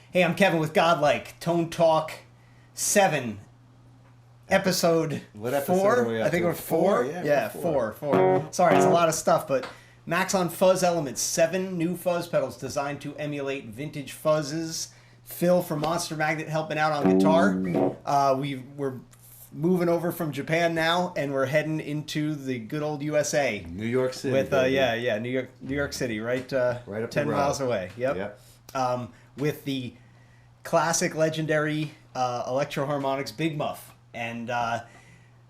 Hey, I'm Kevin with Godlike. Tone Talk 7, episode What episode 4? are we up I think to? we're 4. Yeah, we're 4. Sorry, it's a lot of stuff, but Maxon Fuzz Elements, 7 new fuzz pedals designed to emulate vintage fuzzes. Phil from Monster Magnet helping out on guitar. We're moving over from Japan now, and we're heading into the good old USA. New York City. With New York City, right up 10 the road. miles away. Yep. With the classic legendary Electro-Harmonix Big Muff. And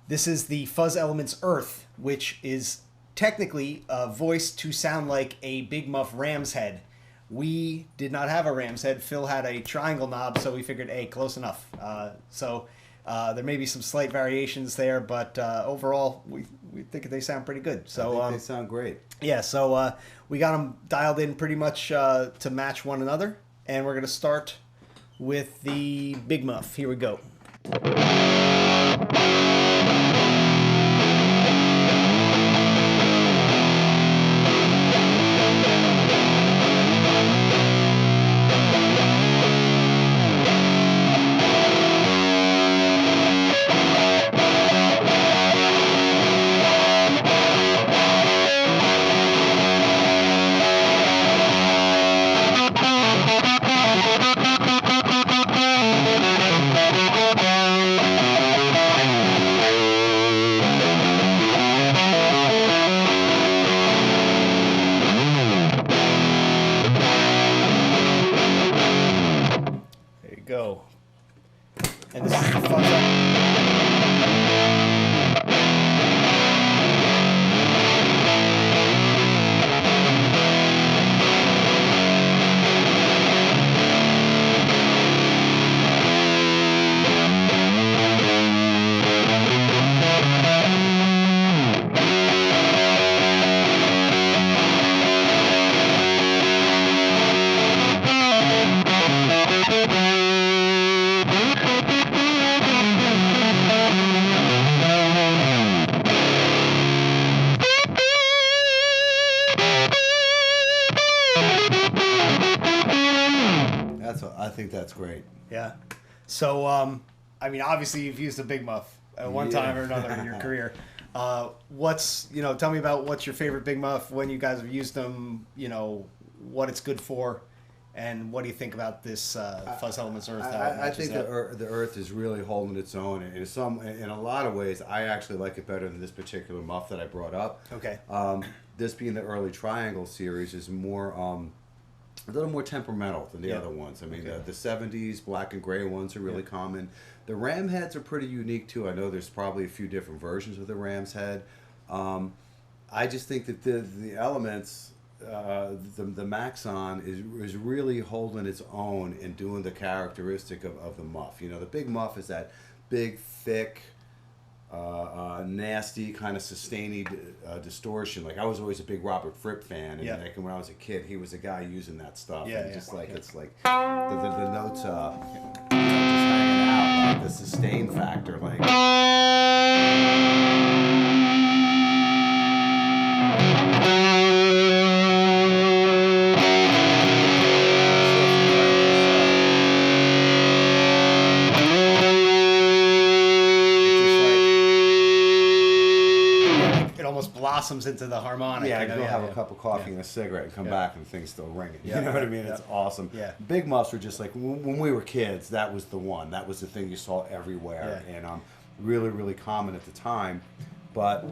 this is the Fuzz Elements Earth, which is technically voiced to sound like a Big Muff Rams head. We did not have a Rams head. Phil had a triangle knob, so we figured, hey, close enough. So there may be some slight variations there, but overall, we think they sound pretty good. So I think they sound great. Yeah, so we got them dialed in pretty much to match one another, and we're going to start with the Big Muff. Here we go. Go. And this is the fuzz. I think that's great. Yeah. So, I mean, obviously you've used a Big Muff at one time or another in your career. Tell me about what's your favorite Big Muff, when you guys have used them, what it's good for, and what do you think about this Fuzz Elements Earth? I think the Earth is really holding its own. In a lot of ways, I actually like it better than this particular muff that I brought up. Okay. This being the early Triangle series is more... a little more temperamental than the other ones. I mean, the 70's black and gray ones are really common. The Ram heads are pretty unique too. I know there's probably a few different versions of the Ram's head. I just think that the Elements, the Maxon is really holding its own and doing the characteristic of the muff. The Big Muff is that big, thick, nasty kind of sustained distortion. Like, I was always a big Robert Fripp fan, and like when I was a kid, he was a guy using that stuff. It's like the notes just hanging out, like the sustain factor, like. Blossoms into the harmonic. Yeah, go have a cup of coffee and a cigarette and come back and things still ringing. You know what I mean? It's awesome. Yeah. Big Muffs were just like, when we were kids, that was the one. That was the thing you saw everywhere. And really, really common at the time. But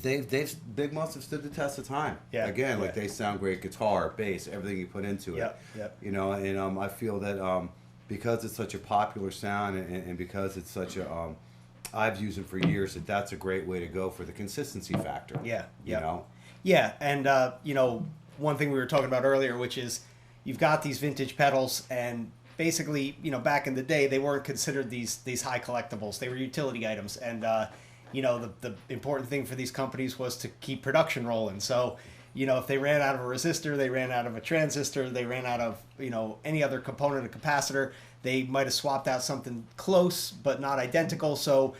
Big Muffs have stood the test of time. Yeah. Again, like, they sound great, guitar, bass, everything you put into it. And I feel that because it's such a popular sound and because it's such a... I've used them for years. That's a great way to go for the consistency factor. Yeah. Yeah, and one thing we were talking about earlier, which is you've got these vintage pedals, and basically, back in the day, they weren't considered these high collectibles. They were utility items, and the important thing for these companies was to keep production rolling. So, if they ran out of a resistor, they ran out of a transistor, they ran out of any other component, a capacitor, they might have swapped out something close but not identical. So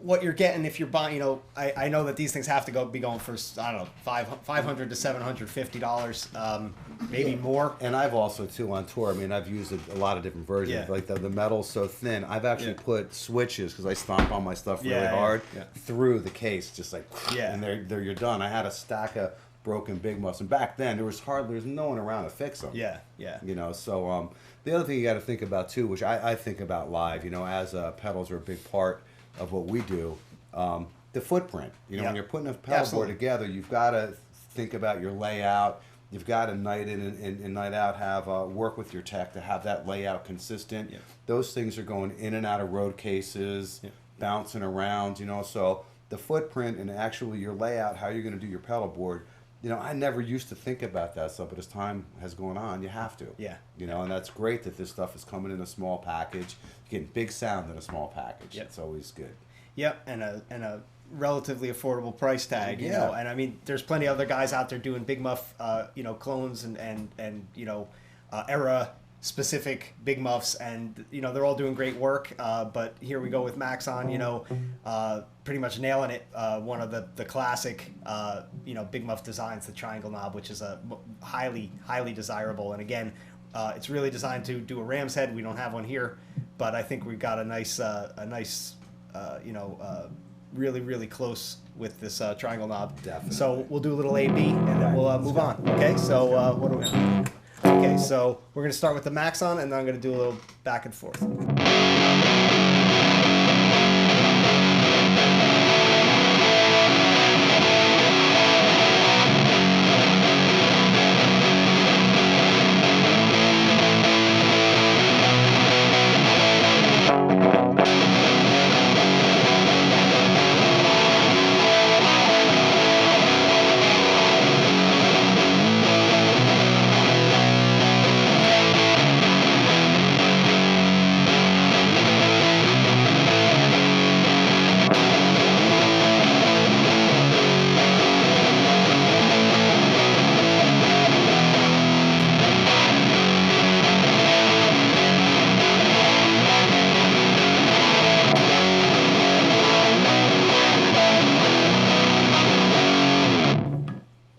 what you're getting if you're buying, I know that these things have to be going for, I don't know, $500 to $750, maybe more. And I've also too on tour. I mean, I've used a lot of different versions. Yeah. Like the metal's so thin. I've actually put switches because I stomp on my stuff really hard through the case, just like and there you're done. I had a stack of broken Big Muffs, and back then there was no one around to fix them. Yeah. So the other thing you got to think about too, which I think about live, as pedals are a big part of what we do, the footprint. When you're putting a pedal board together, you've got to think about your layout. You've got to night in and night out have work with your tech to have that layout consistent. Yeah. Those things are going in and out of road cases, bouncing around. So the footprint and actually your layout, how you're going to do your pedal board. I never used to think about that stuff, but as time has gone on, you have to. Yeah. And that's great that this stuff is coming in a small package. You're getting big sound in a small package. It's always good. Yep, and a relatively affordable price tag. Yeah. And I mean, there's plenty of other guys out there doing Big Muff, clones and era specific Big Muffs, and they're all doing great work. But here we go with Maxon, pretty much nailing it. One of the classic, Big Muff designs, the triangle knob, which is a highly desirable. And again, it's really designed to do a ram's head. We don't have one here, but I think we've got a nice, really close with this triangle knob. Definitely. So we'll do a little A/B, and then we'll move on. Okay. So what do we? Okay, so we're going to start with the Maxon, and then I'm going to do a little back and forth.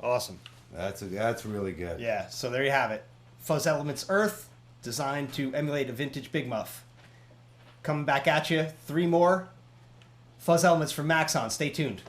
Awesome. That's really good. Yeah, so there you have it. Fuzz Elements Earth, designed to emulate a vintage Big Muff. Coming back at you, 3 more Fuzz Elements from Maxon. Stay tuned.